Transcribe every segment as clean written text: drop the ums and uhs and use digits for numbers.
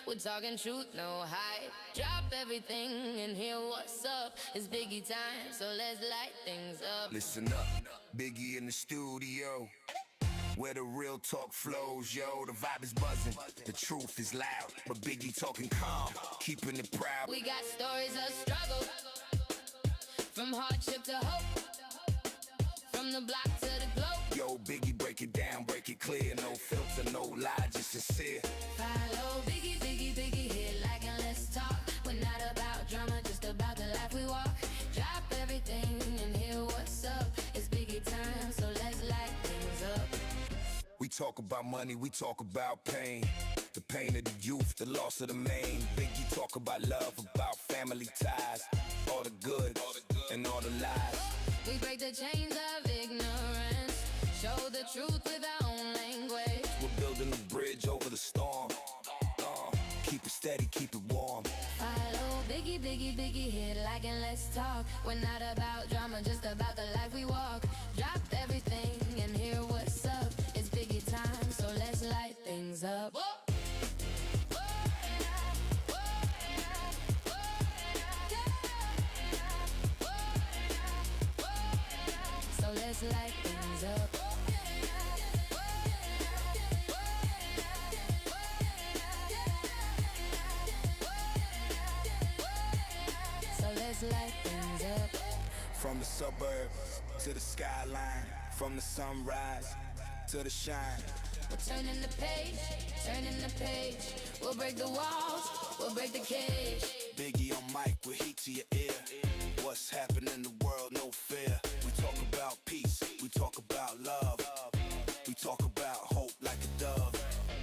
We're talking truth, no hype. Drop everything and hear what's up. It's Biggie time, so let's light things up. Listen up, Biggie in the studio, where the real talk flows, yo. The vibe is buzzing, the truth is loud, but Biggie talking calm, keeping it proud. We got stories of struggle, from hardship to hope, from the block to the globe. Yo, Biggie, break it down, break it clear. No filter, no lie, just sincere. Follow Biggie, Biggie, Biggie, hit like and let's talk. We're not about drama, just about the life we walk. Drop everything and hear what's up. It's Biggie time, so let's light things up. We talk about money, we talk about pain. The pain of the youth, the loss of the main. Biggie talk about love, about family ties. All the good and all the lies. We break the chains of ignorance, show the truth with our own language. We're building a bridge over the storm. Keep it steady, keep it warm. Follow Biggie, Biggie, Biggie, hit like and let's talk. We're not about drama, just about the life we walk. Drop everything and hear what's up. It's Biggie time, so let's light things up. So let's light things up. So let's light things up. From the suburbs to the skyline, from the sunrise to the shine. We're turning the page, turning the page. We'll break the walls, we'll break the cage. Biggie on mic with heat to your ear. What's happening in the world, no fear. We talk about peace, we talk about love. We talk about hope like a dove.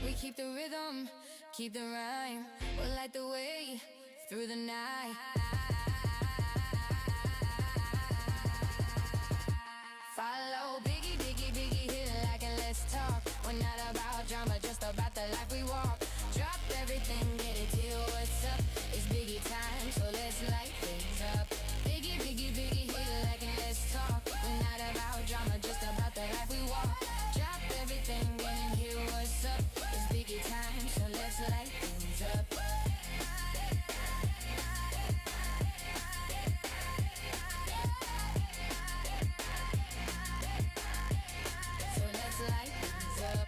We keep the rhythm, keep the rhyme. We'll light the way through the night. Follow Biggie, Biggie, Biggie, hit like and let's talk. We're not about drama, just about the life we walk. Drop everything, get it till what's up. It's Biggie time, so let's light things up. Biggie, Biggie, Biggie, hit like and let's talk. We're not about drama, just about the life we walk. Drop everything and hear what's up. It's Biggie time, so let's light things up. So let's light things up.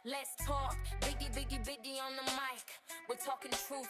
Let's talk, Biggie, Biggie, Biggie on the mic. We're talking truth,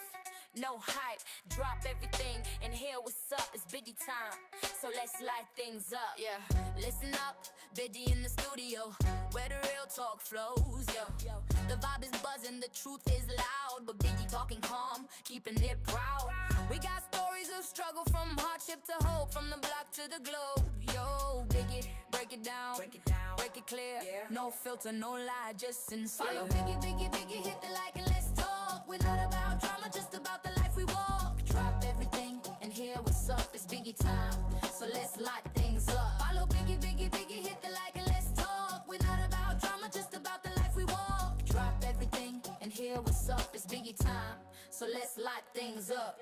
no hype. Drop everything and hear what's up. It's Biggie time, so let's light things up. Yeah, listen up, Biggie in the studio, where the real talk flows. Yo, the vibe is buzzing, the truth is loud, but Biggie talking calm, keeping it proud. We got stories of struggle, from hardship to hope, from the block to the globe. Yo, Biggie, break it down, break it clear. Yeah. No filter, no lie, just sincere. Follow Biggie, Biggie, Biggie, hit the like and let's talk. We're not about drama, just about the life we walk. Drop everything and hear what's up. It's Biggie time, so let's light things up. Follow Biggie, Biggie, Biggie, hit the like and let's talk. We're not about drama, just about the life we walk. Drop everything and hear what's up. It's Biggie time, so let's light things up.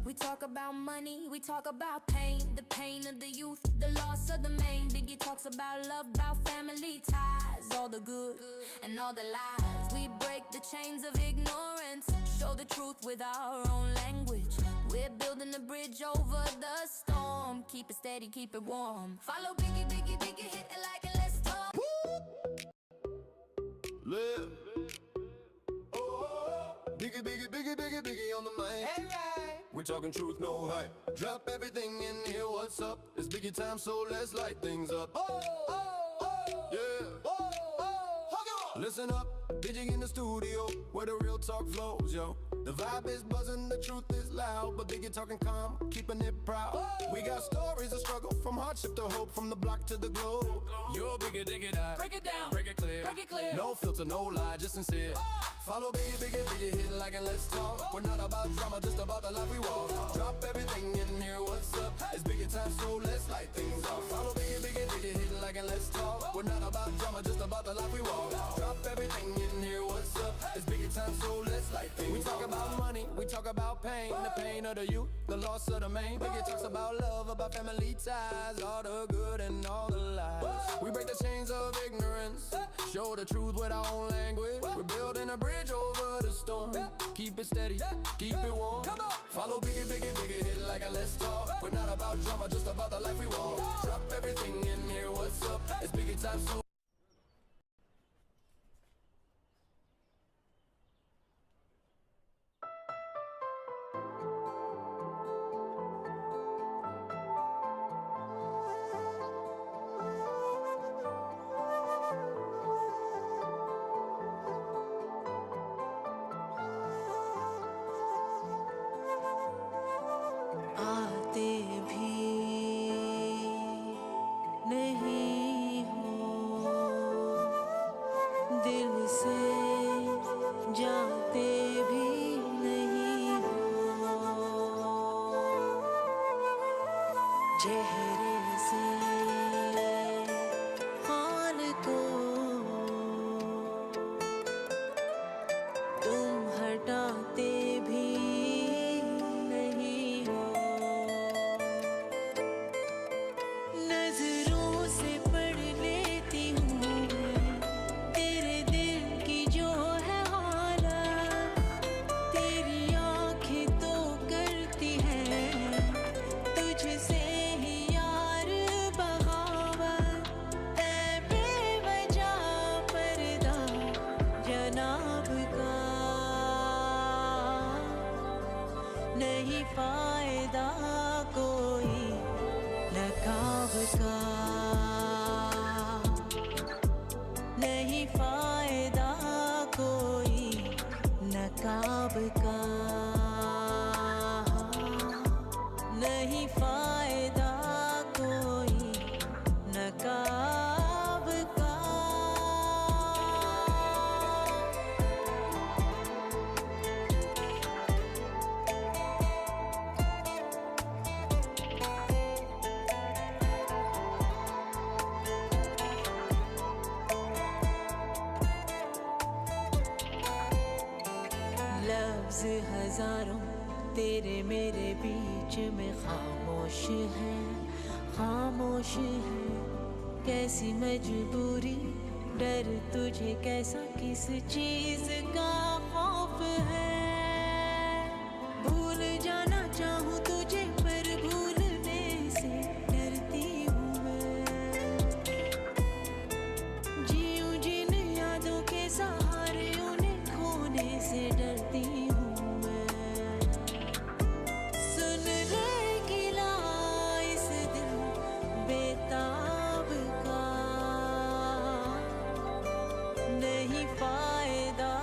We talk about money, we talk about pain, the pain of the youth, the loss of the main. Biggie talks about love, about family ties, all the good and all the lies. We break the chains of ignorance, show the truth with our own language. We're building a bridge over the storm. Keep it steady, keep it warm. Follow Biggie, Biggie, Biggie, hit it like and let's talk. Live. Biggie, biggie, biggie, biggie, biggie on the mic. Hey, right. We're talking truth, no hype. Drop everything in here, what's up? It's Biggie time, so let's light things up. Yeah. Listen up, Biggie in the studio, where the real talk flows, yo. The vibe is buzzing, the truth is loud, but Biggie talking calm, keeping it proud. We got stories of struggle, from hardship to hope, from the block to the globe. You're Biggie, dig it out, Break it down, break it clear, break it clear. no filter, no lie, just sincere. Follow Biggie, Biggie, Biggie, hit it like and let's talk. We're not about drama, just about the life we walk. Drop everything in here, what's up? It's Biggie time, so let's light things off. Follow Biggie, Biggie, Biggie, hit it like and let's talk. We're not about drama, just about the life we walk. Drop everything in here, what's up? It's Biggie time, so let's light things off. We talk about money, we talk about pain, the pain of the youth, the loss of the main. Biggie talks about love, about family ties, all the good and all the lies. We break the chains of ignorance, show the truth with our own language. We're building a bridge over the storm. Keep it steady, keep it warm. Follow Biggie, Biggie, Biggie, hit it like a let's talk. We're not about drama, just about the life we walk. Drop everything in here, what's up? It's Biggie time, so आते भी नहीं हो, दिल से जाते भी नहीं हो, चेहरे से हाल को तुम हटाते भी नहीं हो, नजरों से पढ़ लेती हूँ मैं तेरे दिल की जो है हालत, तेरी आँखें तो करती हैं तुझसे ही यार बगावत, ऐ बेवजह पर्दा जनाब का, नहीं फायदा कोई नकाब का, नहीं फायदा कोई नकाब का, नहीं फायदा कोई नकाब का। लफ्ज हजारों तेरे मेरे बीच में खामोश है, खामोश है, कैसी मजबूरी, डर तुझे कैसा, किस चीज का खौफ है, भूल जाना चाहूँ तुझे पर भूलने से डरती हूँ मैं, जीऊँ जिन यादों के सहारे उन्हें खोने से डरती हूँ मैं, सुन ले गिला इस दिल बेताब का, नहीं फायदा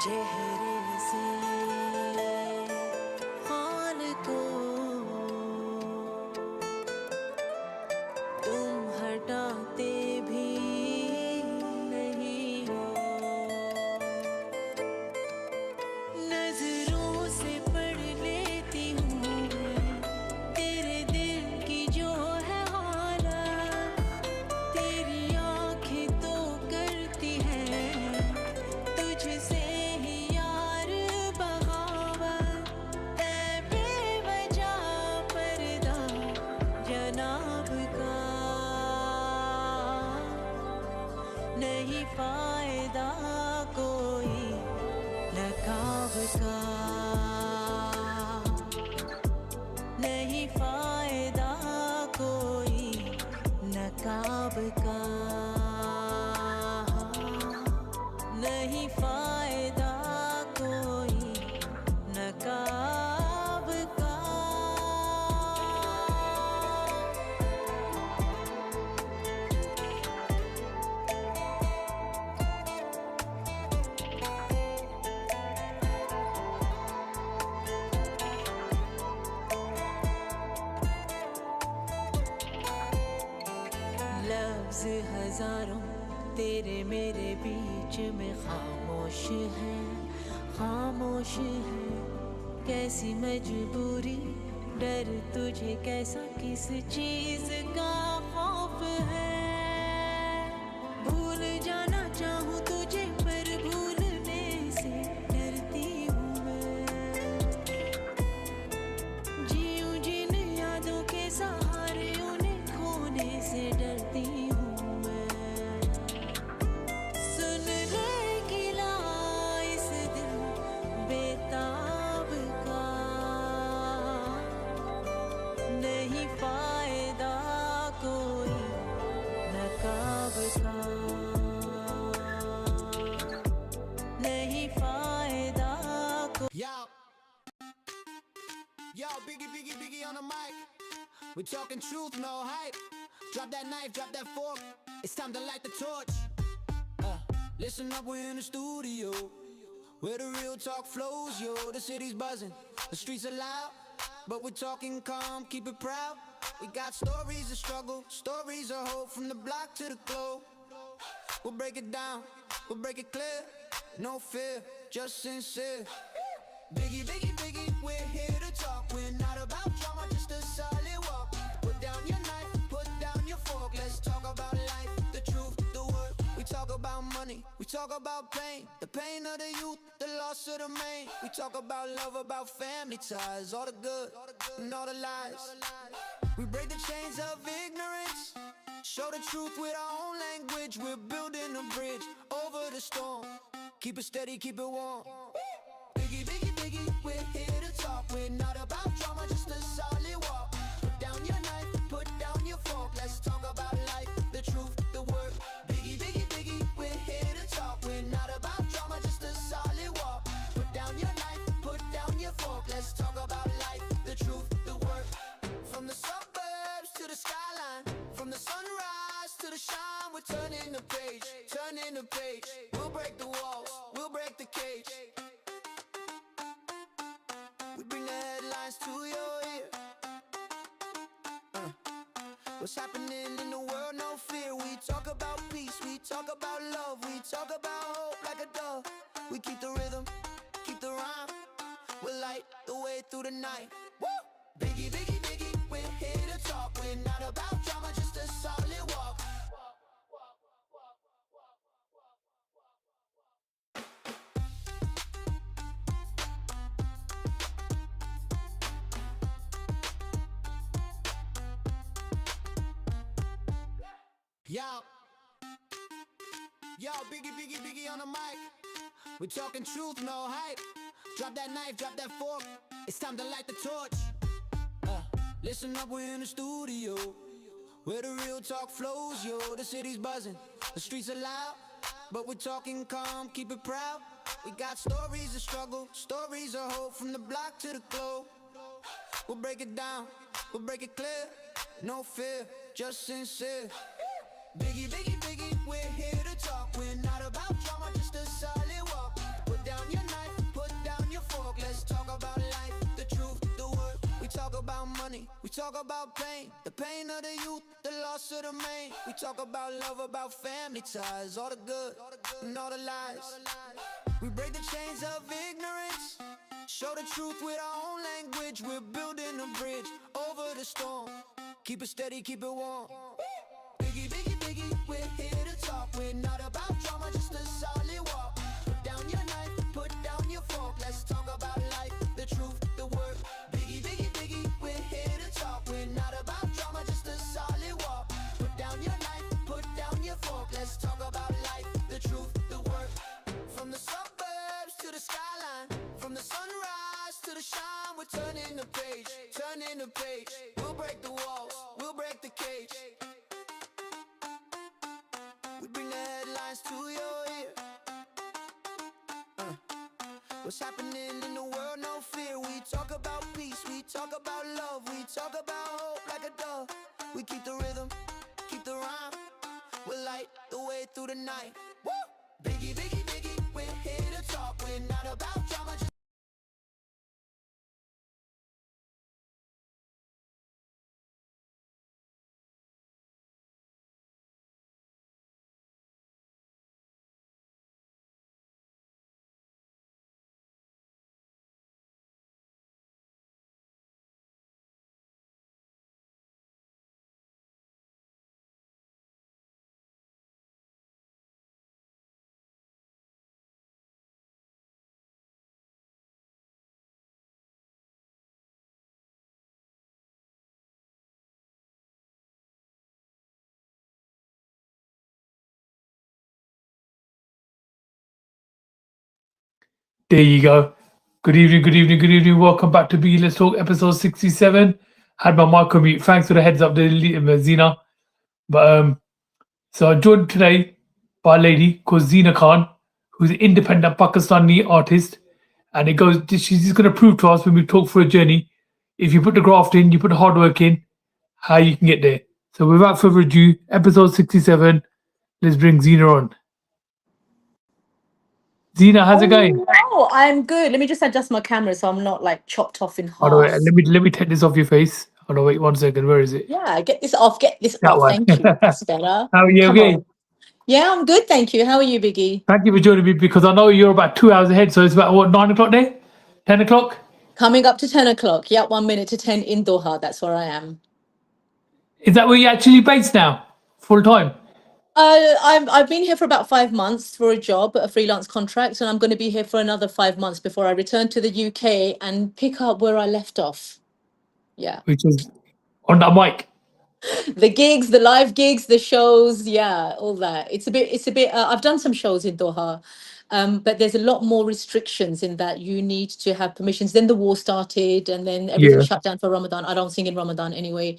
चेहरे से हाल को तुम हटाते भी नहीं हो नजरों से पढ़ लेती हूँ तेरे दिल की जो है हालत तेरी आँखें तो करती है तुझसे ही यार बगावत ऐ बेवजह पर्दा जनाब का नहीं फायदा कोई नकाब का नहीं फायदा कोई नकाब का नहीं फायदा कोई नकाब का लफ्ज हजारों तेरे मेरे बीच में खामोश है खामोश है कैसी मजबूरी डर तुझे कैसा किस चीज का खौफ है भूल जाना चाहूँ तुझे पर भूलने से डरती हूँ मैं जीऊँ जिन यादों के सहारे उन्हें खोने से डरती हूँ मैं सुन ले गिला इस दिल बेताब का नहीं फायदा कोई नकाब का नहीं फायदा कोई Yo, Biggie on the mic. We talking truth, no hype. Drop that knife, drop that fork. It's time to light the torch. Listen up, we're in the studio where the real talk flows, yo. The city's buzzing, the streets are loud, but we're talking calm, keep it proud. We got stories of struggle, stories of hope from the block to the globe. We'll break it down, we'll break it clear. No fear, just sincere. Biggie, we're here to talk. We're not about drama, just a solid walk. Put down your knife, put down your fork. Let's talk about life, the truth, the word. We talk about money, we talk about pain. The pain of the youth, the loss of the main. We talk about love, about family ties. All the good and all the lies. We break the chains of ignorance. Show the truth with our own language. We're building a bridge over the storm. Keep it steady, keep it warm. Biggie, we're here to talk. We're not about drama, just a solid walk. Put down your knife, put down your fork. Let's talk about life, the truth, the word. Biggie, we're here to talk. We're not about drama, just a solid walk. Put down your knife, put down your fork. Let's talk about life, the truth, the word. From the suburbs to the skyline, from the sunrise to the shine, we're turning the page, turning the page. We'll break the walls, we'll break the cage. We bring the headlines to your ear. What's happening in the world, no fear. We talk about peace, we talk about love. We talk about hope like a dove. We keep the rhythm, keep the rhyme. We'll light the way through the night. Woo! Biggie, we're here to talk. We're not about drama, just a solid walk. Yo, Biggie on the mic. We're talking truth, no hype. Drop that knife, drop that fork. It's time to light the torch. Listen up, we're in the studio where the real talk flows, yo. The city's buzzing, the streets are loud, but we're talking calm, keep it proud. We got stories of struggle, stories of hope from the block to the globe. We'll break it down, we'll break it clear. No fear, just sincere. Biggie, we're here to talk. We're not about drama, just a solid walk. Put down your talk about pain, the pain of the youth, the loss of the main. We talk about love, about family ties, all the good and all the lies. We break the chains of ignorance, show the truth with our own language. We're building a bridge over the storm. Keep it steady, keep it warm. Biggie, biggie, biggie, we're here to talk. We're not about drama, just a solid walk. Put down your knife, put down your fork. Let's talk about life, the truth, the word. Biggie, biggie, biggie, we're here to talk. We're not about drama, just a solid walk. Put down your knife, put down your fork. Let's talk about life, the truth, the word. From the suburbs to the skyline, from the sunrise to the shine, we're turning the page, turning the page. We'll break the walls, we'll break the cage. We bring the headlines to your ear. What's happening in the world, no fear. We talk about peace, we talk about love, we talk about hope like a dove. We keep the rhythm, keep the rhyme. We'll light the way through the night. Woo! Biggie, biggie, biggie, we're here to talk. We're not about drama, just There you go. Good evening, good evening, good evening. Welcome back to Biggie Let's Talk, episode 67. Had my mic on mute. Thanks for the heads up there, Zina. But so I'm joined today by a lady called Zina Khan, who's an independent Pakistani artist. And it goes, she's just going to prove to us when we talk for a journey, if you put the graft in, you put the hard work in, how you can get there. So without further ado, episode 67, let's bring Zina on. Zina, how's it going? Oh, I'm good. Let me just adjust my camera so I'm not like chopped off in Hold on, wait, half. let me take this off your face. Hold on, wait 1 second. Where is it? Yeah, get this off. Get this That off. one. Thank you. That's better. How are you? Come Okay. on. Yeah, I'm good. Thank you. How are you, Biggie? Thank you for joining me because I know you're about 2 hours ahead. So it's about what, 9 o'clock there? 10 o'clock? Coming up to 10 o'clock. Yeah, 1 minute to 10 in Doha. That's where I am. Is that where you're actually based now? Full time? I've been here for about 5 months for a job, a freelance contract, and I'm going to be here for another 5 months before I return to the UK and pick up where I left off. Yeah. Which is on that mic. The gigs, the live gigs, the shows, yeah, all that. It's a bit. I've done some shows in Doha, but there's a lot more restrictions in that you need to have permissions. Then the war started, and then everything Yeah. shut down for Ramadan. I don't sing in Ramadan anyway,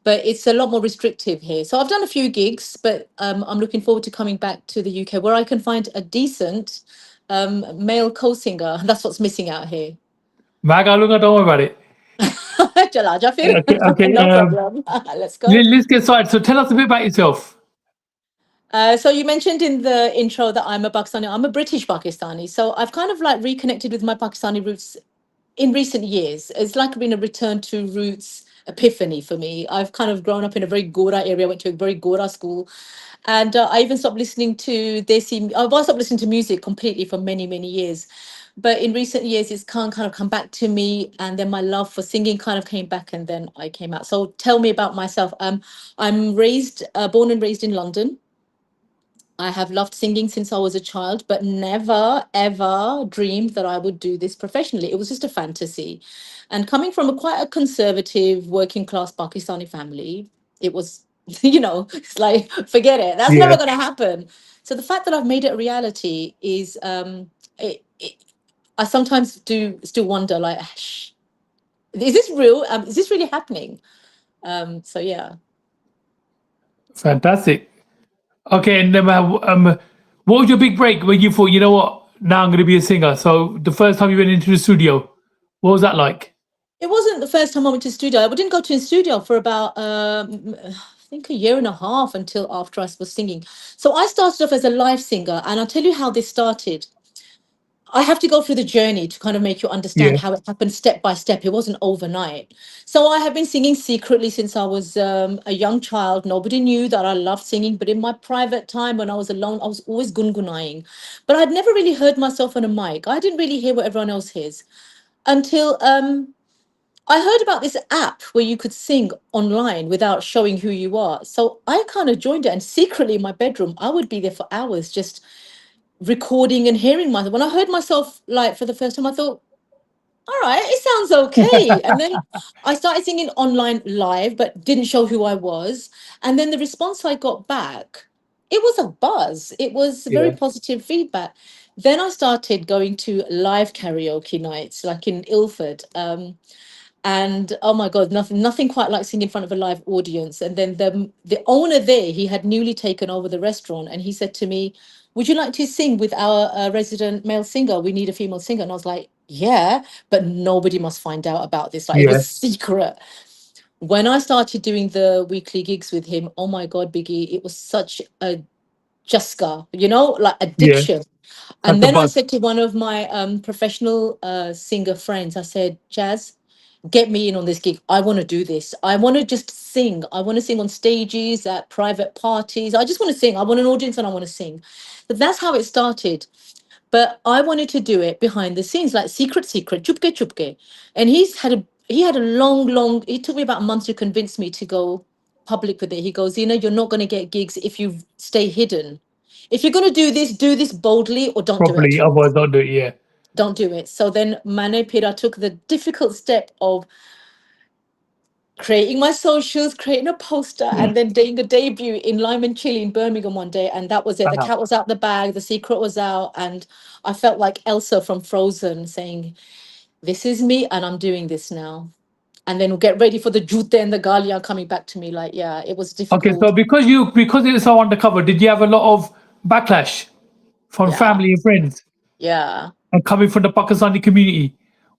but it's a lot more restrictive here. So I've done a few gigs, but I'm looking forward to coming back to the UK where I can find a decent male co-singer. That's what's missing out here. Magalunga, don't worry about it. Chala ja fir. Okay. No problem. Let's go. Let's get started. So tell us a bit about yourself. So you mentioned in the intro that I'm a Pakistani. I'm a British Pakistani. So I've kind of like reconnected with my Pakistani roots in recent years. It's like been a return to roots epiphany for me. I've kind of grown up in a very Gora area, went to a very Gora school. And I even stopped listening to Desi. I stopped listening to music completely for many, many years. But in recent years, it's kind of come back to me. And then my love for singing kind of came back and then I came out. So tell me about myself. I'm born and raised in London. I have loved singing since I was a child, but never ever dreamed that I would do this professionally. It was just a fantasy. And coming from quite a conservative working class Pakistani family, it was, it's like, forget it. That's Yeah. never going to happen. So the fact that I've made it a reality is, I sometimes do still wonder, like, is this real? Is this really happening? So yeah. Fantastic. Okay, and what was your big break when you thought, you know what, now I'm going to be a singer? So the first time you went into the studio, what was that like? It wasn't the first time I went to studio. I didn't go to the studio for about, I think, a year and a half until after I was singing. So I started off as a live singer, and I'll tell you how this started. I have to go through the journey to kind of make you understand Yeah, how it happened step by step. It wasn't overnight. So I have been singing secretly since I was a young child. Nobody knew that I loved singing, but in my private time when I was alone, I was always gungunaying. But I'd never really heard myself on a mic. I didn't really hear what everyone else hears until I heard about this app where you could sing online without showing who you are. So I kind of joined it, and secretly in my bedroom, I would be there for hours just recording and hearing myself. When I heard myself like for the first time, I thought, all right, it sounds okay. And then I started singing online live, but didn't show who I was. And then the response I got back, it was a buzz. It was very yeah, positive feedback. Then I started going to live karaoke nights, like in Ilford. And oh my god, nothing quite like singing in front of a live audience. And then the owner there, he had newly taken over the restaurant, and he said to me, would you like to sing with our resident male singer? We need a female singer. And I was like, yeah, but nobody must find out about this, like it yeah, was secret. When I started doing the weekly gigs with him, oh my god, Biggie, it was such a juska, like yeah. addiction. That's And the then I buzz. said to one of my professional singer friends, I said, Jazz, get me in on this gig. I want to do this. I want to just sing. I want to sing on stages, at private parties. I just want to sing. I want an audience and I want to sing. But that's how it started. But I wanted to do it behind the scenes, like secret, chupke, chupke. And he had a long, it took me about a month to convince me to go public with it. He goes, you're not going to get gigs if you stay hidden. If you're going to do this boldly, or don't do it at Properly, all. otherwise don't do it. Yeah. Don't do it. So then Mane Pira took the difficult step of creating my socials, creating a poster, and then doing a debut in Lyman Chili in Birmingham one day. And that was it. The Uh-huh. cat was out the bag, the secret was out. And I felt like Elsa from Frozen saying, this is me and I'm doing this now. And then we'll get ready for the Jute and the Galia coming back to me. Like, yeah, it was Okay, so difficult. because it was so undercover, did you have a lot of backlash from Yeah. family and friends Yeah. and coming from the Pakistani community?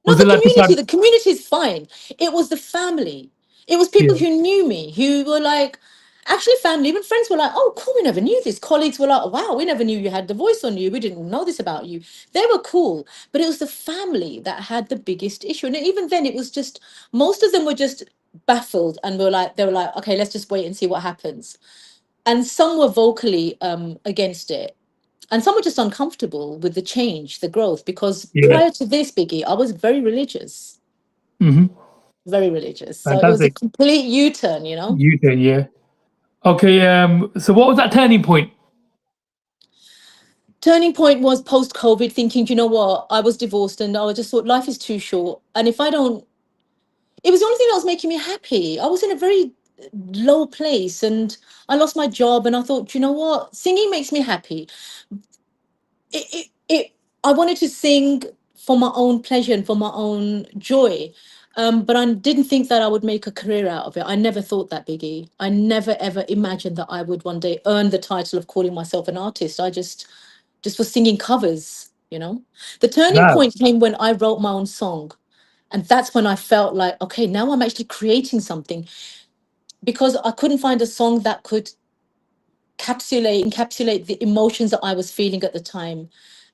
Not Was the it like people community. had, The community is fine. It was the family. It was yeah, people who knew me, who were like, actually, family, even friends were like, oh, cool, we never knew this. Colleagues were like, wow, we never knew you had the voice on you. We didn't know this about you. They were cool. But it was the family that had the biggest issue. And even then, it was just, most of them were just baffled and they were like, okay, let's just wait and see what happens. And some were vocally against it. And some were just uncomfortable with the change, the growth, because yeah. prior to this, Biggie, I was very religious, Mm-hmm. very religious. So it was a Fantastic. complete U-turn. You can, yeah. Okay, so what was that turning point? Turning point was post-COVID, thinking, you know what, I was divorced and I just thought life is too short. And if I don't, it was the only thing that was making me happy. I was in a very low place and I lost my job and I thought, you know what, singing makes me happy. It I wanted to sing for my own pleasure and for my own joy. But I didn't think that I would make a career out of it. I never thought that, Biggie. I never ever imagined that I would one day earn the title of calling myself an artist. I just was singing covers. The turning Wow. point came when I wrote my own song. And that's when I felt like, okay, now I'm actually creating something, because I couldn't find a song that could encapsulate the emotions that I was feeling at the time.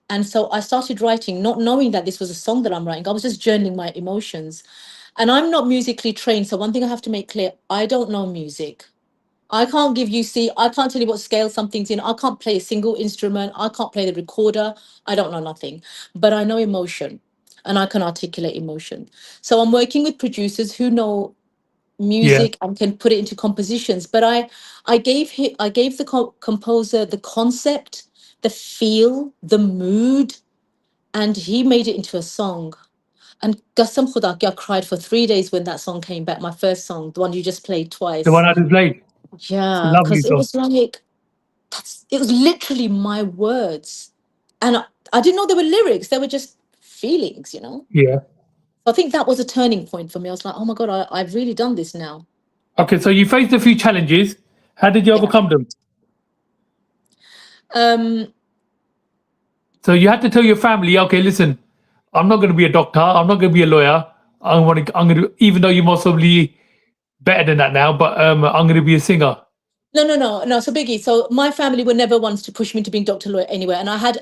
And so I started writing, not knowing that this was a song that I'm writing. I was just journaling my emotions. And I'm not musically trained. So one thing I have to make clear, I don't know music. I can't I can't tell you what scale something's in. I can't play a single instrument. I can't play the recorder. I don't know nothing. But I know emotion and I can articulate emotion. So I'm working with producers who know Yeah. music and can put it into compositions. But I gave the composer the concept, the feel, the mood, and he made it into a song. And Qasam Khuda Kya, cried for 3 days when that song came back, my first song, the one you just played The one twice. I just played. It's a Yeah, lovely because it song. was like, it was literally my words. And I didn't know they were lyrics, they were just feelings. Yeah. I think that was a turning point for me. I was like, oh my God, I've really done this now. Okay, so you faced a few challenges. How did you Yeah. overcome them? Um, So you had to tell your family, okay, listen, I'm not going to be a doctor. I'm not going to be a lawyer. I'm going to, even though you're most probably better than that now, but I'm going to be a singer. No. So Biggie, so my family were never ones to push me to being doctor, lawyer anywhere, and I had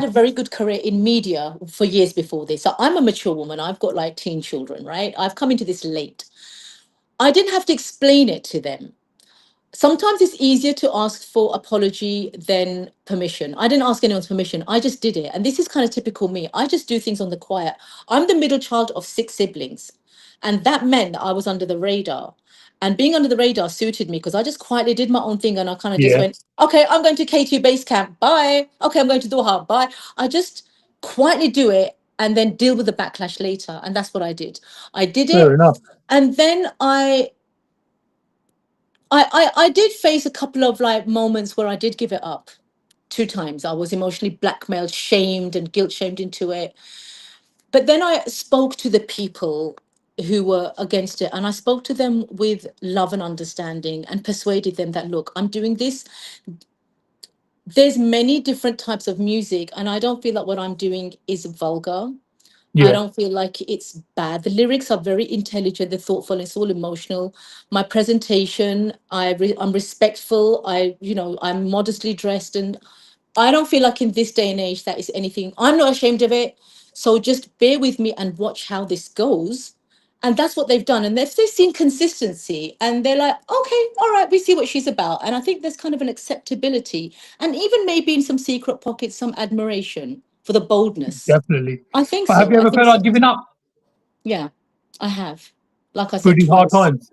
a very good career in media for years before this. So I'm a mature woman. I've got like teen children, right? I've come into this late. I didn't have to explain it to them. Sometimes it's easier to ask for apology than permission. I didn't ask anyone's permission. I just did it. And this is kind of typical me. I just do things on the quiet. I'm the middle child of 6 siblings. And that meant that I was under the radar. And being under the radar suited me because I just quietly did my own thing and I kind of just Yeah, went, okay, I'm going to K2 base camp. Bye. Okay, I'm going to Doha. Bye. I just quietly do it and then deal with the backlash later. And that's what I did. I did fair it. enough. And then I did face a couple of like moments where I did give it up 2 times. I was emotionally blackmailed, shamed, and guilt shamed into it. But then I spoke to the people who were against it, and I spoke to them with love and understanding and persuaded them that, look, I'm doing this. There's many different types of music, and I don't feel like what I'm doing is vulgar. I Yeah, don't feel like it's bad. The lyrics are very intelligent, they're thoughtful, it's all emotional. My presentation, I'm respectful. I'm modestly dressed, and I don't feel like in this day and age that is anything. I'm not ashamed of it. So just bear with me and watch how this goes. And that's what they've done. And they've seen consistency and they're like, okay, all right, we see what she's about. And I think there's kind of an acceptability and even maybe in some secret pockets, some admiration for the boldness. definitely. I think But have so. you I ever think felt so. like giving up? Yeah, I have. Like I said Pretty hard twice. times.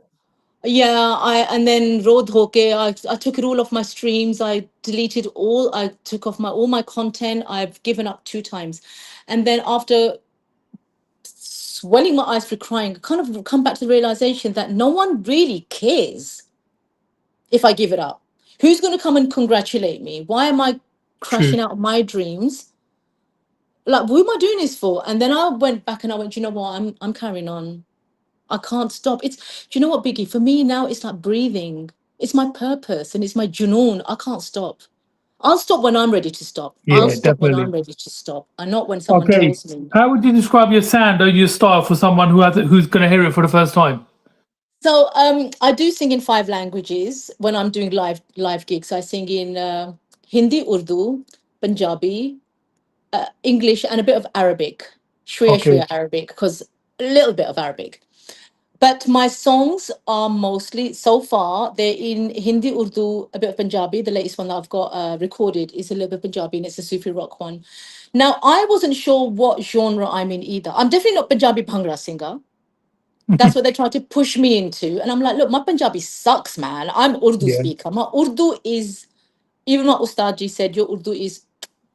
Yeah, and then Road Hoke, I took it all off my streams. I deleted all, I took off my all my content. I've given up 2 times. And then after swelling my eyes through crying, I kind of come back to the realization that no one really cares if I give it up. Who's going to come and congratulate me? Why am I True. crashing out my dreams? Like, who am I doing this for? And then I went back and I went, you know what? I'm carrying on. I can't stop. Do you know what, Biggie? For me now, it's like breathing. It's my purpose and it's my junoon. I can't stop. I'll stop when I'm ready to stop. I'll Yeah, stop when I'm definitely. ready to stop, and not when someone Okay. tells me. How would you describe your sound or your style for someone who's going to hear it for the first time? So I do sing in 5 languages when I'm doing live gigs. I sing in Hindi, Urdu, Punjabi, English, and a bit of Arabic. Okay. Shwiya Arabic, because a little bit of Arabic. But my songs are mostly, so far, they're in Hindi, Urdu, a bit of Punjabi. The latest one that I've got recorded is a little bit Punjabi and it's a Sufi rock one. Now, I wasn't sure what genre I'm in either. I'm definitely not Punjabi Bhangra singer. That's what they tried to push me into. And I'm like, look, my Punjabi sucks, man. I'm Urdu Yeah, speaker. My Urdu is, even my Ustadji said, your Urdu is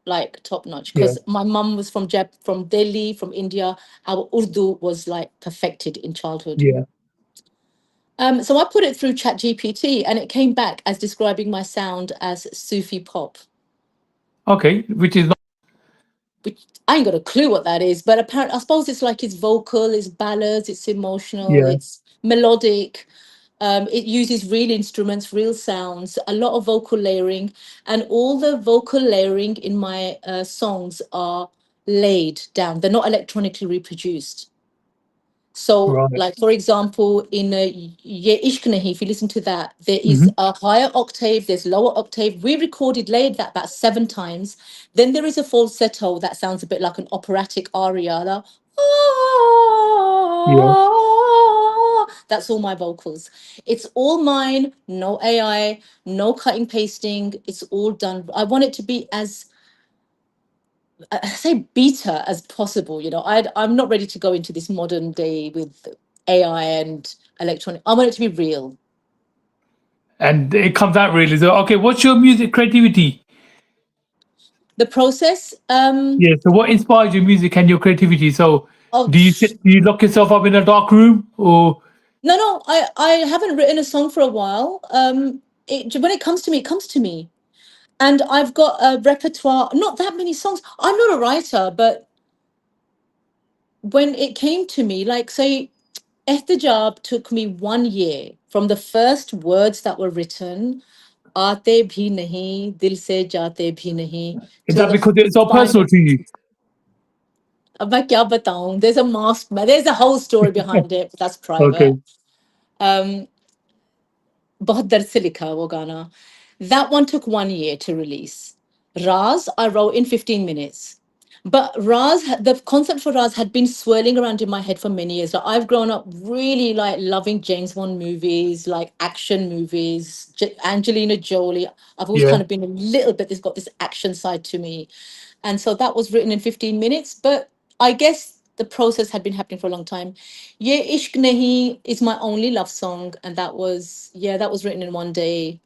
like top notch. yeah, Because my mum was from Delhi, from India. Our Urdu was like perfected in childhood. yeah. So I put it through ChatGPT and it came back as describing my sound as Sufi pop, Okay, which is not, which I ain't got a clue what that is, but apparently I suppose it's like it's vocal, it's ballads, it's emotional, yeah, it's melodic. It uses real instruments, real sounds, a lot of vocal layering, and all the vocal layering in my songs are laid down. They're not electronically reproduced. So, right. like for example, in Ye Ishq Nahi, if you listen to that, there is Hmm. a higher octave, there's lower octave. We recorded, layered that about 7 times. Then there is a falsetto that sounds a bit like an operatic aria. Yeah. That's all my vocals. It's all mine, no AI, no cutting, pasting. It's all done. I want it to be as I say beta as possible. I'm not ready to go into this modern day with AI and electronic. I want it to be real. And it comes out really. So, okay, what's your music creativity? The process, Yeah. So, what inspires your music and your creativity? So, oh do you lock yourself up in a dark room or? no, I haven't written a song for a while. When it comes to me, it comes to me, and I've got a repertoire. Not that many songs. I'm not a writer, but when it came to me, like say, Ehtijab took me 1 year from the first words that were written आते भी नहीं दिल से जाते भी नहीं Is till that the because it's so personal final. to you? अब मैं क्या बताऊं, there's a whole story behind it, but that's Okay. private. um बहुत दर्द से लिखा वो गाना. That one took 1 year to release. Raz, I wrote in 15 minutes. But the concept for Raz had been swirling around in my head for many years. Like I've grown up really like loving James Bond movies, like action movies, Angelina Jolie. I've always Yeah. kind of been a little bit, there's got this action side to me. And so that was written in 15 minutes. But I guess the process had been happening for a long time. Ye Ishq Nahi is my only love song. And that was written in one day.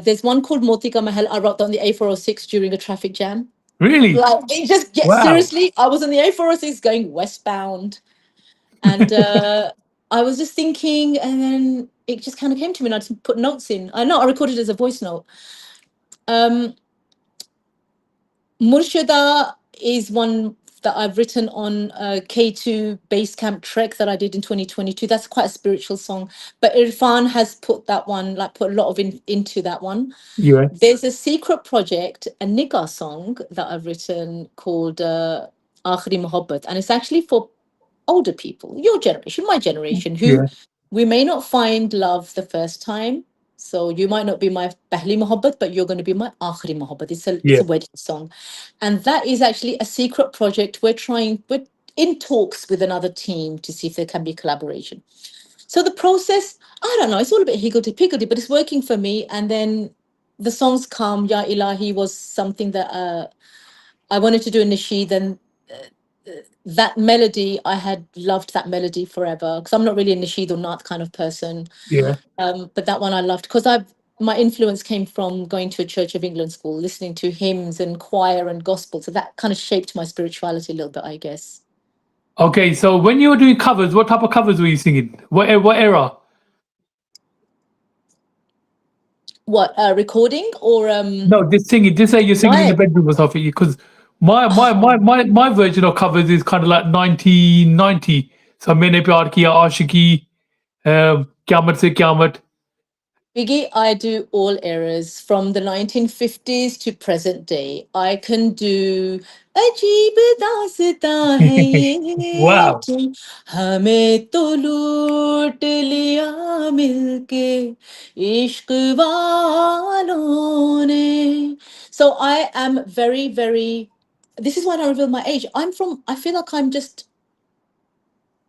There's one called Moti Ka Mahal. I wrote that on the A406 during a traffic jam. Really? Like, it just gets Wow. seriously. I was on the A406 going westbound. And I was just thinking, and then it just kind of came to me, and I just put notes in. I know I recorded it as a voice note. Um, Murshida is one that I've written on K2 Basecamp Trek that I did in 2022. That's quite a spiritual song. But Irfan has put that one, like put a lot of into that one. Yeah. There's a secret project, a nikah song that I've written called Aakhri Mohabbat. And it's actually for older people, your generation, my generation, who Yeah. we may not find love the first time. So you might not be my Pehli Mohabbat, but you're going to be my Aakhri Mohabbat. It's Yeah. a wedding song. And that is actually a secret project. We're in talks with another team to see if there can be collaboration. So the process, I don't know, it's all a bit higgledy-piggledy, but it's working for me. And then the songs come. Ya Ilahi was something that I wanted to do in Nasheed, and that melody, I had loved that melody forever because I'm not really a Nasheed or Naat kind of person. Yeah. But that one I loved because my influence came from going to a Church of England school, listening to hymns and choir and gospel. So that kind of shaped my spirituality a little bit, I guess. Okay, so when you were doing covers, what type of covers were you singing? What era? What, recording or No, just singing. Just say you're singing in the live? bedroom or something. Because my version of covers is kind of like 1990. So मैंने प्यार किया आशिकी, क़यामत से क़यामत. Biggie, I do all eras from the 1950s to present day. I can do अजीब दास्तां है ये Wow. जो हमें तो लूट लिया मिलके इश्क वालों ने. So I am very, very. This is why I don't reveal my age. I feel like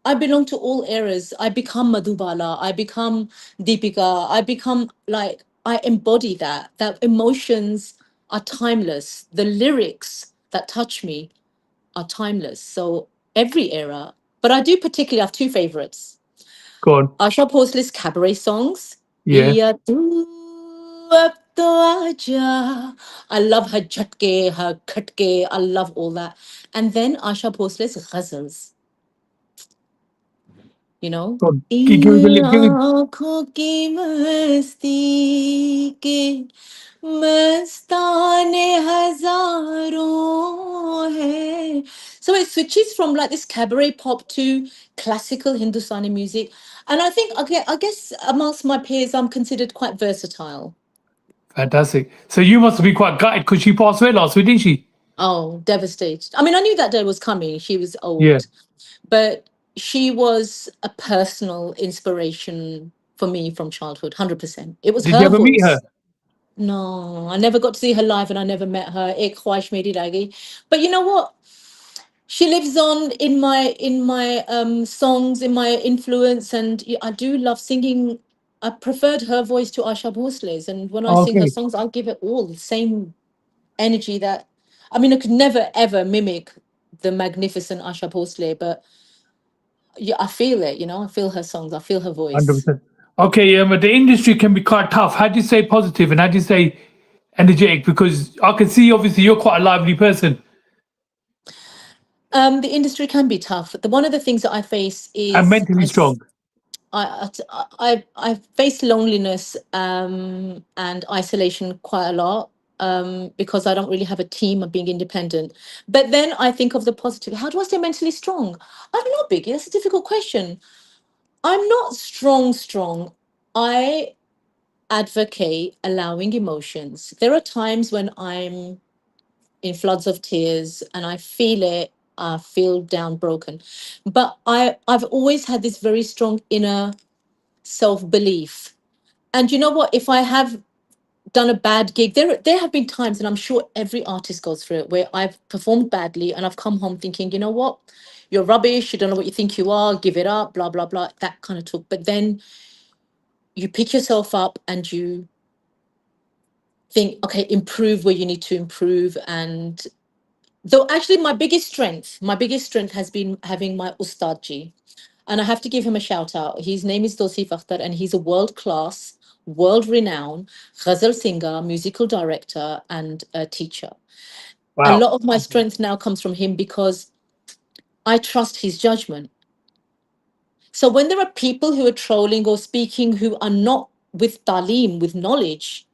I belong to all eras. I become Madhubala. I become Deepika. I become like, I embody that emotions are timeless. The lyrics that touch me are timeless. So every era, but I do particularly have two favorites. Go on. Asha Bhosle's cabaret songs. Yeah. Piya tu ab to aaja. I love her jhatke, her khatke. I love all that. And then Asha Bhosle's ghazals. You know, Go on. In Give me. आँखों की मस्ती के मस्ताने हजारों है. So it switches from like this cabaret pop to classical Hindustani music. And I think, okay, I guess amongst my peers, I'm considered quite versatile. Fantastic. So you must be quite gutted because she passed away last week, didn't she? Oh, devastated. I mean, I knew that day was coming. She was Yeah. old, but she was a personal inspiration for me from childhood, 100%. It was Did you her ever meet her? voice. No, I never got to see her live and I never met her. Ek khwahish meri reh gayi. But you know what? She lives on in my songs, in my influence, and I do love singing. I preferred her voice to Asha Bhosle's, and when I sing her Okay. songs, I'll give it all the same energy that, I mean, I could never ever mimic the magnificent Asha Bhosle, but yeah, I feel it, I feel her songs, I feel her voice. 100%. Okay, but the industry can be quite tough. How do you say positive and how do you say energetic? Because I can see obviously you're quite a lively person The industry can be tough. One of the things that I face and is mentally strong. I face loneliness and isolation quite a lot because I don't really have a team of being independent. But then I think of the positive. How do I stay mentally strong? I don't know, Biggie. That's a difficult question. I'm not strong. I advocate allowing emotions. There are times when I'm in floods of tears and I feel it. I feel down, broken. But I've always had this very strong inner self belief And you know what? If I have done a bad gig, there have been times, and I'm sure every artist goes through it, where I've performed badly and I've come home thinking, you know what? You're rubbish. You don't know what you think you are. Give it up. Blah blah blah. That kind of talk. But then you pick yourself up and you think, okay, improve where you need to improve. And though actually my biggest strength has been having my ustadji. And I have to give him a shout out. His name is Dosif Akhtar, and he's a world class, world renowned ghazal singer, musical director, and a teacher. A Wow. lot of my strength now comes from him because I trust his judgment. So when there are people who are trolling or speaking who are not with talim, with knowledge,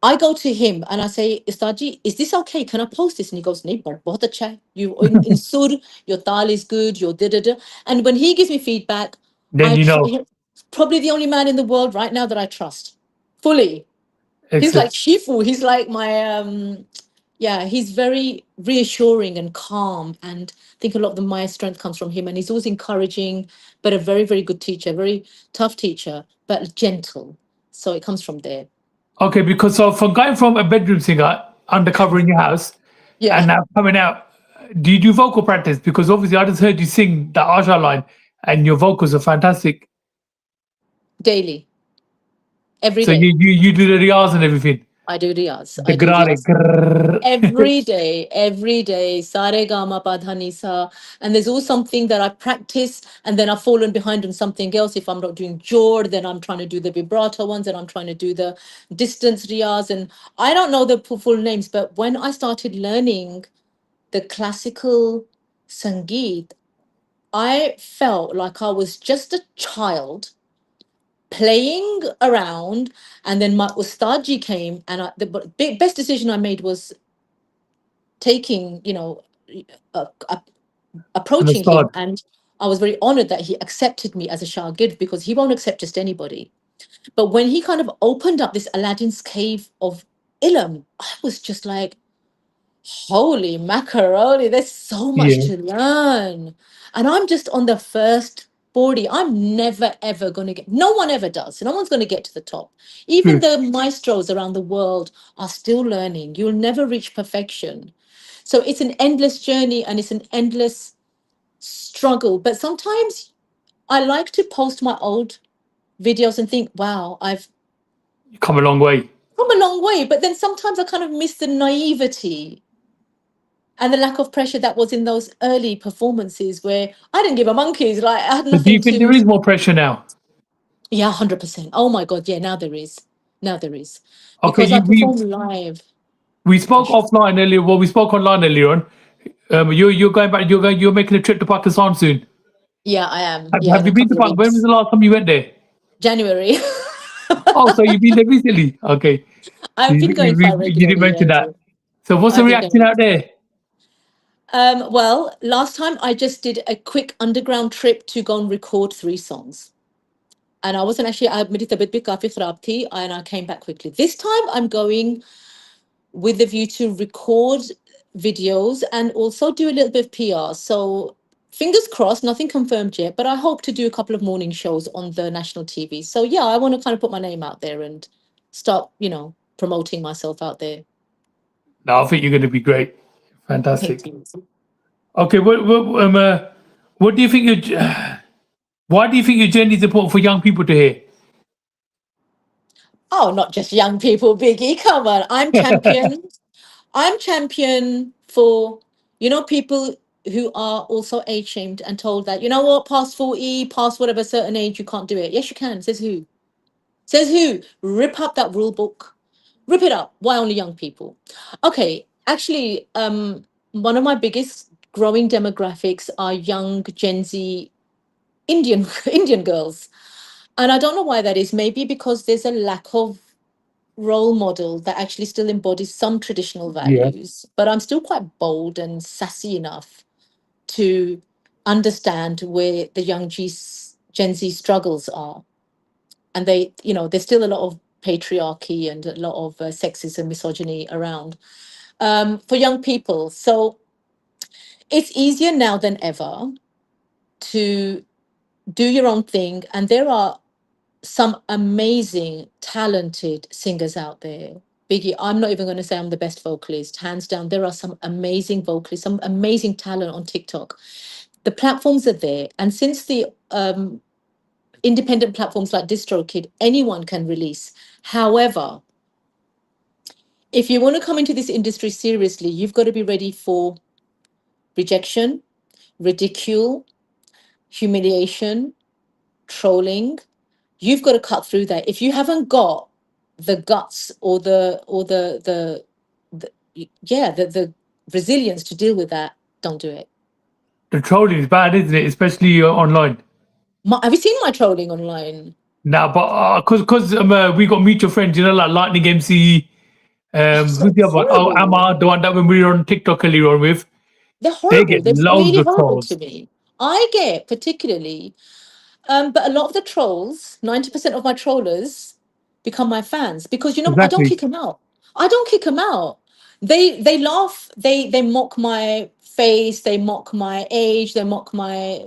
I go to him and I say, Istaji, is this okay? Can I post this? And he goes, nahi, bahut acha hai. You in sur, your tal is good, your da da da. And when he gives me feedback, Then you know. probably the only man in the world right now that I trust fully. He's like Excellent. Shifu. He's like my yeah, he's very reassuring and calm. And I think a lot of my strength comes from him. And he's always encouraging, but a very, very good teacher, very tough teacher, but gentle. So it comes from there. Okay, because so from going from a bedroom singer undercover in your house Yeah, and now coming out, do you do vocal practice? Because obviously I just heard you sing the Asha line and your vocals are fantastic. daily, every So day. you do the riyaz and everything. I do riyaz. The I do grare. riyaz Grrr. every day. Sare gama padhanisa. And there's always something that I practice, and then I've fallen behind on something else. If I'm not doing jord, then I'm trying to do the vibrato ones, and I'm trying to do the distance riyaz. And I don't know the full names, but when I started learning the classical sangeet, I felt like I was just a child playing around. And then my ustadji came, and best decision I made was taking, uh, uh, And the approaching him. start. And I was very honored that he accepted me as a shagird, because he won't accept just anybody. But when he kind of opened up this Aladdin's cave of ilm, I was just like, holy macaroni, there's so much Yeah. to learn. And I'm just on the first 40. I'm never, ever going to get, no one ever does. No one's going to get to the top. Even True. the maestros around the world are still learning. You'll never reach perfection. So it's an endless journey and it's an endless struggle. But sometimes I like to post my old videos and think, wow, I've You come a long way. come a long way. But then sometimes I kind of miss the naivety and the lack of pressure that was in those early performances where I didn't give a monkey's, like I had So do nothing you think there to. is more pressure now? Yeah, 100%. Oh my God, yeah, now there is. Now there is. Okay, Because I perform live. we spoke Pressure. offline earlier. Well, we spoke online earlier on. You're going back. You're making a trip to Pakistan soon. Yeah, I am. Yeah, Have in a you been to couple of Pakistan? When was weeks. the last time you went there? January. Oh, so you've been there recently. Okay. I've been going quite You didn't regularly, mention yeah. that. So So what's the I've been reaction going. out there? Well, last time I just did a quick underground trip to go and record 3 songs. And I wasn't actually, मेरी तबीयत भी काफी खराब थी, and I came back quickly. This time I'm going with the view to record videos and also do a little bit of PR. So fingers crossed, nothing confirmed yet, but I hope to do a couple of morning shows on the national TV. So yeah, I want to kind of put my name out there and start, promoting myself out there. No, I think you're going to be great. Thank Fantastic. you. Okay. What do you think? Why do you think your journey is important for young people to hear? Oh, not just young people, Biggie. Come on. I'm champion. I'm champion for, people who are also age shamed and told that, you know what, past 40, past whatever certain age, you can't do it. Yes, you can. Says who? Says who? Rip up that rule book. Rip it up. Why only young people? Okay, actually, one of my biggest growing demographics are young Gen Z Indian Indian girls. And I don't know why that is. Maybe because there's a lack of role model that actually still embodies some traditional Yeah. values. But I'm still quite bold and sassy enough to understand where the young Gen Z struggles are. And there's still a lot of patriarchy and a lot of sexism, misogyny around for young people. So it's easier now than ever to do your own thing. And there are some amazing, talented singers out there. Biggie, I'm not even going to say I'm the best vocalist. Hands down, there are some amazing vocalists, some amazing talent on TikTok. The platforms are there. And since the independent platforms like DistroKid, anyone can release. However, if you want to come into this industry seriously, you've got to be ready for rejection, ridicule, humiliation, trolling. You've got to cut through that. If you haven't got the guts or the resilience to deal with that, don't do it. The trolling is bad, isn't it? Especially online. Have you seen my trolling online? Now, but because we got mutual friends, you know, like Lightning MC. Who's So the other one? Oh, horrible. Amma, the one that when we were on TikTok earlier on with. They're They horrible. get They're loads really of horrible to trolls. me. I get particularly, but a lot of the trolls, 90% of my trollers become my fans because you know I don't Exactly. kick them out. I don't kick them out. They laugh. They mock my face. They mock my age. They mock my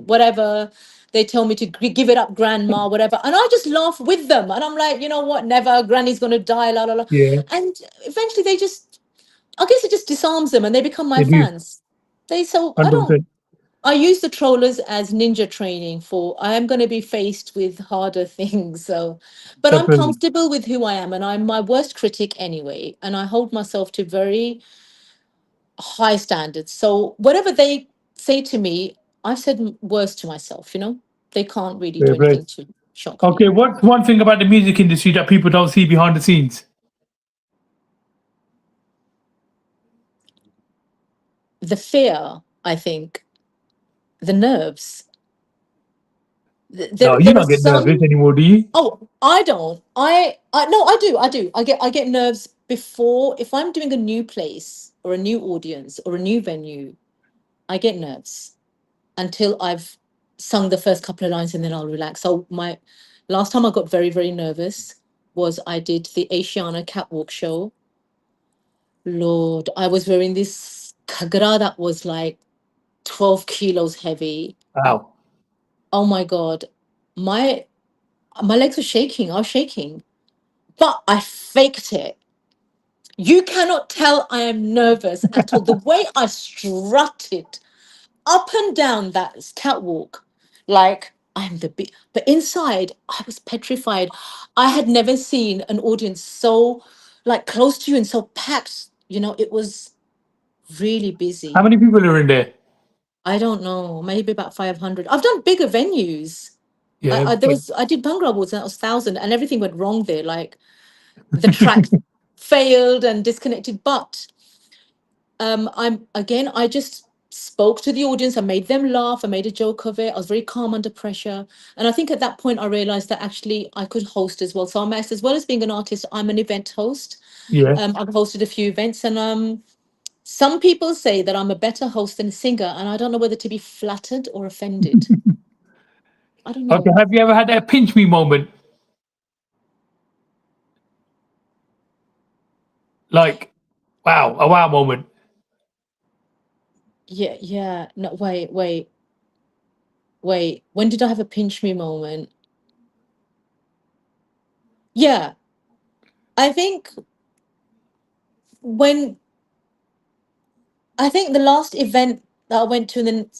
whatever. They tell me to give it up, grandma, whatever, and I just laugh with them. And I'm like, you know what? Never. Granny's gonna die. La la la. Yeah, And eventually, they just. I guess it just disarms them, and they become my they do. fans. They so I don't. 100%. I use the trollers as ninja training for I am going to be faced with harder things. So, but I'm Definitely. comfortable with who I am, and I'm my worst critic anyway. And I hold myself to very high standards. So, whatever they say to me, I've said worse to myself, they can't really do Fair play. anything to shock Okay, me. what's one thing about the music industry that people don't see behind the scenes? The fear, I think, the nerves. No, you There are don't get nervous some. anymore, do you? Oh, I don't. I no, I do. I do. I get nerves before if I'm doing a new place or a new audience or a new venue. I get nerves until I've sung the first couple of lines and then I'll relax. So my last time I got very, very nervous was I did the Asiana catwalk show. Lord, I was wearing this kagra that was like 12 kilos heavy. Wow. Oh my God. My my legs were shaking. I was shaking. But I faked it. You cannot tell I am nervous at all. The way I strutted up and down that catwalk, like I'm the big, but inside I was petrified. I had never seen an audience so like close to you and so packed. It was really How busy. many people are in there? I don't know, maybe about 500. I've done bigger venues. Yeah, but I did Bhangra Awards and that was 1,000 and everything went wrong there. Like the track failed and disconnected. But I just spoke to the audience. I made them laugh. I made a joke of it. I was very calm under pressure. And I think at that point I realized that actually I could host as well. So as well as being an artist, I'm an event host. yeah. I've hosted a few events and some people say that I'm a better host than a singer, and I don't know whether to be flattered or offended. I don't Okay, know. have you ever had a pinch me moment? Like, wow, a wow moment. Yeah, yeah. No, wait. When did I have a pinch me moment? Yeah, I think when I think the last event that I went to, and then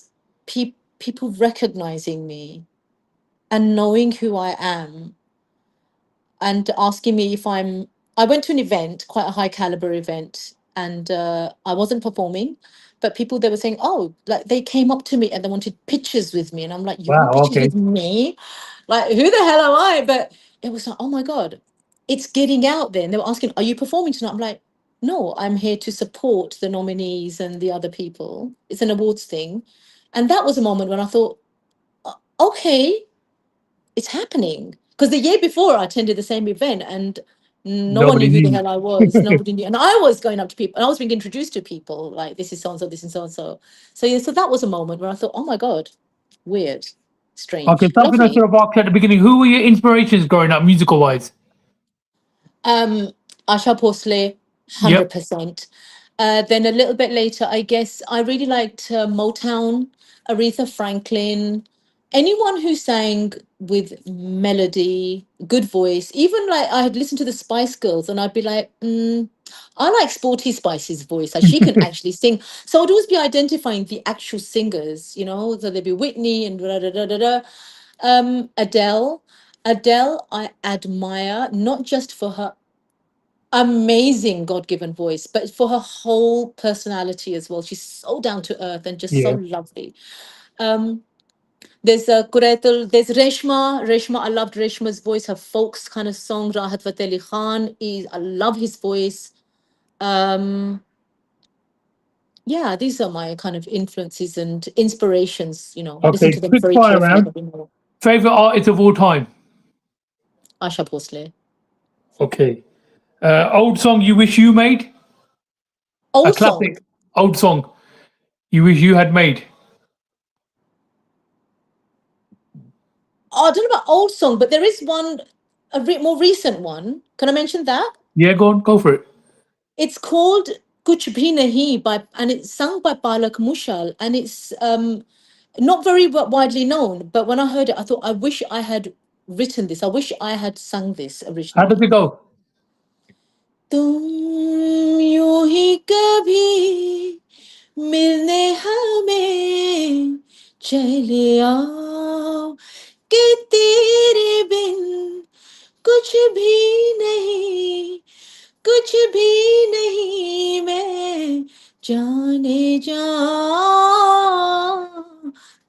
people recognizing me and knowing who I am and asking me if I went to an event, quite a high caliber event, and I wasn't performing, but people they were saying, oh, like they came up to me and they wanted pictures with me, and I'm like, you want Wow, pictures okay. with me? Like, who the hell am I? But it was like, oh my God, it's getting out there. And they were asking, are you performing tonight? I'm like, no, I'm here to support the nominees and the other people. It's an awards thing. And that was a moment when I thought, okay, it's happening. Because the year before I attended the same event and no one Nobody knew who the knew. hell I was. Nobody knew. And I was going up to people and I was being introduced to people like this is so and so, this is so and so. So yeah, so that was a moment where I thought, oh my God, weird, Okay, strange, something I should lovely. have asked you at the beginning. Who were your inspirations growing up, musical wise? Um, Asha Bhosle, Yep. 100%. Then a little bit later, I guess I really liked Motown, Aretha Franklin, anyone who sang with melody, good voice, even like I had listened to the Spice Girls and I'd be like, I like Sporty Spice's voice. Like she can actually sing. So I'd always be identifying the actual singers, you know, so there'd be Whitney and da da da da da. Adele. Adele, I admire not just for her amazing God-given voice, but for her whole personality as well. She's so down to earth and just so Yeah. lovely. Um, there's a Kuretul, there's Reshma. Reshma, I loved Reshma's voice, her folks kind of song. Rahat Fateh Ali Khan is, I love his voice. Um, yeah, these are my kind of influences and inspirations, you know, listen Okay, to them quick very fire carefully round. every morning. Favorite artist of all time. Asha Bhosle. Okay. Old song you wish you made. A Old song. classic old song you wish you had made. Oh, I don't know about old song, but there is one, more recent one. Can I mention that? Yeah, go on, go for it. It's called Kuch Bhi Nahi by, and it's sung by Palak Mushal, and it's not very widely known. But when I heard it, I thought, I wish I had written this. I wish I had sung this How does originally. it go? तुम यूं ही कभी मिलने हमें चले आओ कि तेरे बिन कुछ भी नहीं, कुछ भी नहीं मैं जाने जा,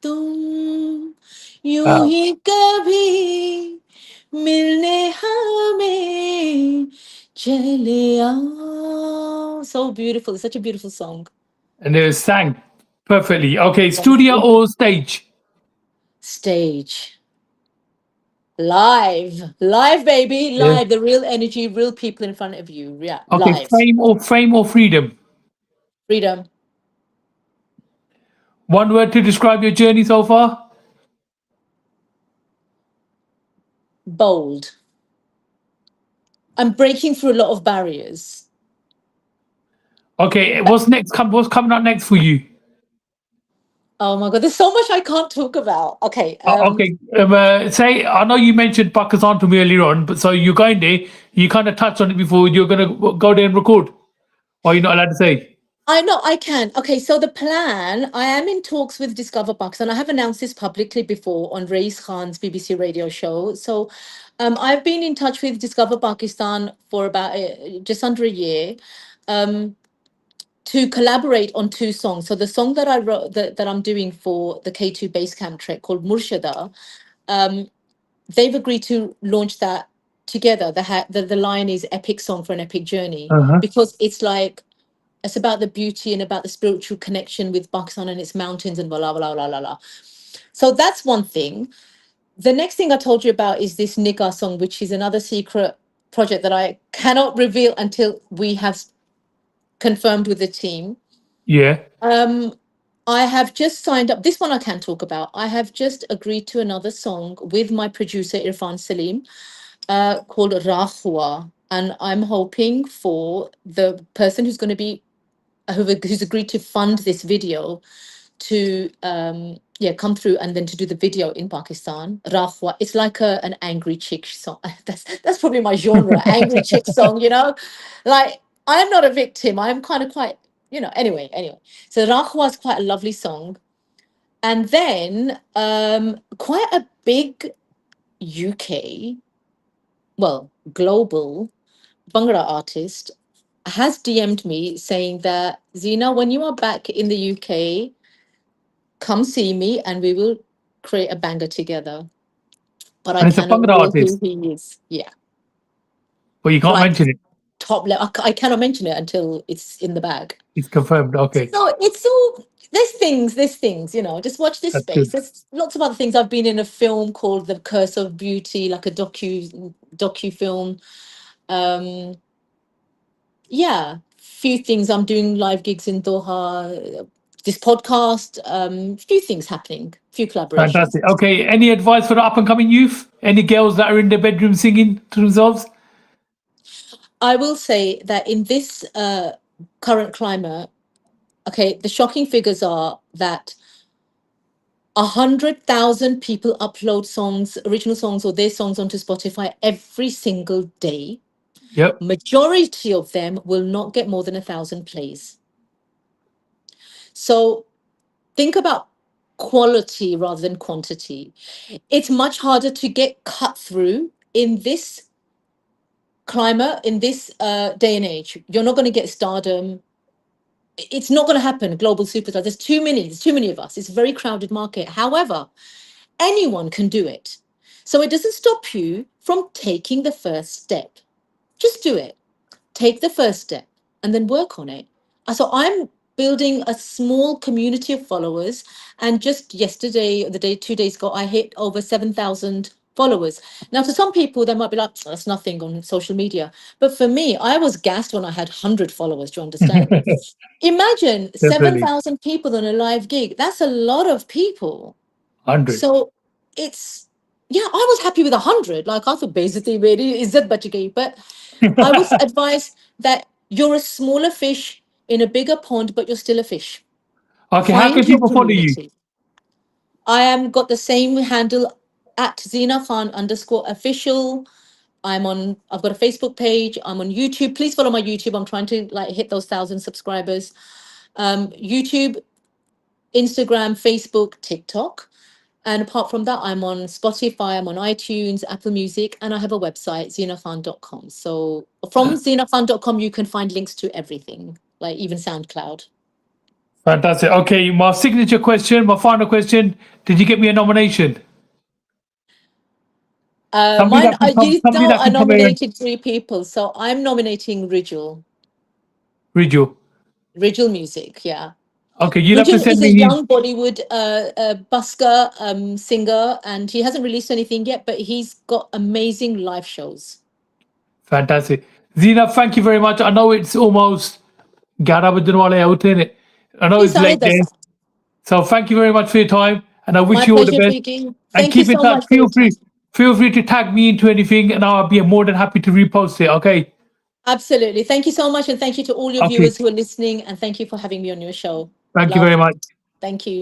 तुम यूं Wow. ही कभी मिलने हमें चले आओ. So beautiful. It's such a beautiful song. And it was sang perfectly. Okay, studio or stage? Stage. Live, baby, Yeah. live. The real energy, real people in front of you. Yeah, Okay, live. fame or freedom? Freedom. One word to describe your journey so far? Bold. I'm breaking through a lot of barriers. Okay, what's next? What's coming up next for you? Oh my God, there's so much I can't talk about. Okay. Okay, say I know you mentioned Pakistan to me earlier on, but so you're going there. You kind of touched on it before. You're gonna go there and record, or you're not allowed to say. I know I can. Okay, so the plan, I am in talks with Discover Pakistan. I have announced this publicly before on Raees Khan's BBC radio show. So I've been in touch with Discover Pakistan for about just under a year. To collaborate on two songs. So the song that I wrote, that I'm doing for the K2 Basecamp trek called Murshida, they've agreed to launch that together. The line is epic song for an epic journey, Uh huh. because it's like, it's about the beauty and about the spiritual connection with Pakistan and its mountains and blah, blah, blah, blah, blah. So that's one thing. The next thing I told you about is this Nikah song, which is another secret project that I cannot reveal until we have confirmed with the team. Yeah. I have just signed up. This one I can talk about. I have just agreed to another song with my producer Irfan Salim, called Rahua, and I'm hoping for the person who's going to be who's agreed to fund this video to come through and then to do the video in Pakistan. Rahwa, it's like an angry chick song. That's probably my genre, angry chick song, you know? Like, I'm not a victim. I'm kind of quite, anyway. So Rahwa is quite a lovely song. And then quite a big UK, well, global Bhangra artist has DM'd me saying that, Zina, when you are back in the UK, come see me and we will create a banger together. But I And it's a cannot Bhangra reveal who artist, he is. Yeah. but you can't Like mention it. top level. I cannot mention it until it's in the bag. It's confirmed. Okay, So it's all, there's things, just watch this that's space. good. There's lots of other things. I've been in a film called The Curse of Beauty, like a docu film. Um, yeah, few things. I'm doing live gigs in Doha, this podcast, few things happening, few collaborations. Fantastic. Okay, any advice for the up and coming youth? Any girls that are in the bedroom singing to themselves? I will say that in this current climate, okay, the shocking figures are that 100,000 people upload songs, original songs or their songs onto Spotify every single day. Yep. Majority of them will not get more than 1,000 plays. So think about quality rather than quantity. It's much harder to get cut through in this climate, in this day and age. You're not going to get stardom. It's not going to happen. Global superstar. There's too many of us. It's a very crowded market. However, anyone can do it. So it doesn't stop you from taking the first step. Just do it. Take the first step and then work on it. So I'm building a small community of followers. And just yesterday, the day, 2 days ago, I hit over 7,000 followers. Now, to some people, they might be like, "Oh, that's nothing on social media." But for me, I was gassed when I had 100 followers, do you understand? Imagine Definitely. 7,000 people on a live gig. That's a lot of people. 100. So it's, yeah, I was happy with 100. Like, I thought basically, really, izzat bach gayi. But I would advise that you're a smaller fish in a bigger pond, but you're still a fish. Okay, how can Find your people follow you? community. I am got the same handle at Zina Khan _official. I've got a Facebook page. I'm on YouTube. Please follow my YouTube. I'm trying to like hit those 1,000 subscribers. YouTube, Instagram, Facebook, TikTok. And apart from that, I'm on Spotify, I'm on iTunes, Apple Music, and I have a website, zinakhan.com. So from zinakhan.com, you can find links to everything, like even SoundCloud. Fantastic. Okay, my signature question, my final question. Did you get me a nomination? Somebody Mine, that can come, you somebody know, that I can come here and nominated 3 people. So I'm nominating Rijul, read you. Rijul Music, yeah. Okay, you'll have to Rijul send is a me his. young Bollywood busker, singer, and he hasn't released anything yet, but he's got amazing live shows. Fantastic. Zina, thank you very much. I know it's almost 11 bajan wale out in it. I know Yes, it's late there. So thank you very much for your time and I wish my you all the pleasure, best. Vicky. And Thank you keep in so touch. much for your time. Feel free to tag me into anything and I'll be more than happy to repost it. Okay. Absolutely. Thank you so much. And thank you to all your Okay. viewers who are listening. And thank you for having me on your show. Thank you Love. very much. Thank you.